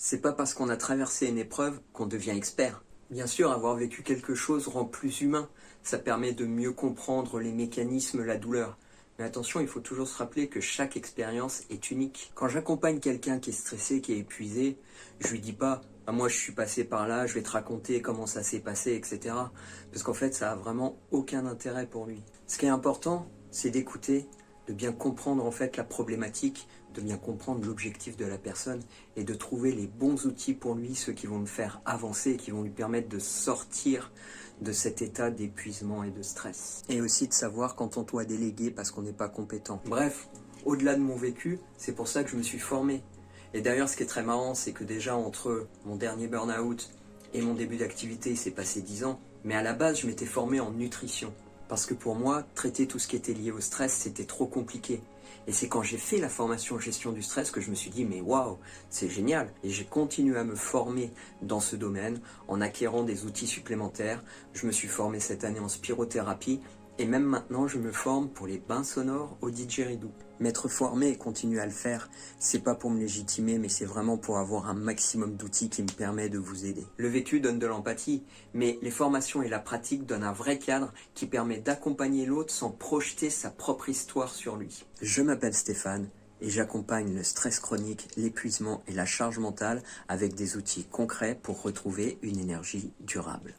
C'est pas parce qu'on a traversé une épreuve qu'on devient expert. Bien sûr, avoir vécu quelque chose rend plus humain. Ça permet de mieux comprendre les mécanismes, la douleur. Mais attention, il faut toujours se rappeler que chaque expérience est unique. Quand j'accompagne quelqu'un qui est stressé, qui est épuisé, je lui dis pas « Ah, moi je suis passé par là, je vais te raconter comment ça s'est passé, etc. » Parce qu'en fait, ça a vraiment aucun intérêt pour lui. Ce qui est important, c'est d'écouter, de bien comprendre en fait la problématique, de bien comprendre l'objectif de la personne et de trouver les bons outils pour lui, ceux qui vont le faire avancer et qui vont lui permettre de sortir de cet état d'épuisement et de stress. Et aussi de savoir quand on doit déléguer parce qu'on n'est pas compétent. Bref, au-delà de mon vécu, c'est pour ça que je me suis formé. Et d'ailleurs, ce qui est très marrant, c'est que déjà entre mon dernier burn-out et mon début d'activité, il s'est passé 10 ans. Mais à la base, je m'étais formé en nutrition. Parce que pour moi, traiter tout ce qui était lié au stress, c'était trop compliqué. Et c'est quand j'ai fait la formation gestion du stress que je me suis dit, mais waouh, c'est génial. Et j'ai continué à me former dans ce domaine en acquérant des outils supplémentaires. Je me suis formé cette année en spirothérapie. Et même maintenant, je me forme pour les bains sonores au didgeridoo. M'être formé et continuer à le faire, c'est pas pour me légitimer, mais c'est vraiment pour avoir un maximum d'outils qui me permet de vous aider. Le vécu donne de l'empathie, mais les formations et la pratique donnent un vrai cadre qui permet d'accompagner l'autre sans projeter sa propre histoire sur lui. Je m'appelle Stéphane et j'accompagne le stress chronique, l'épuisement et la charge mentale avec des outils concrets pour retrouver une énergie durable.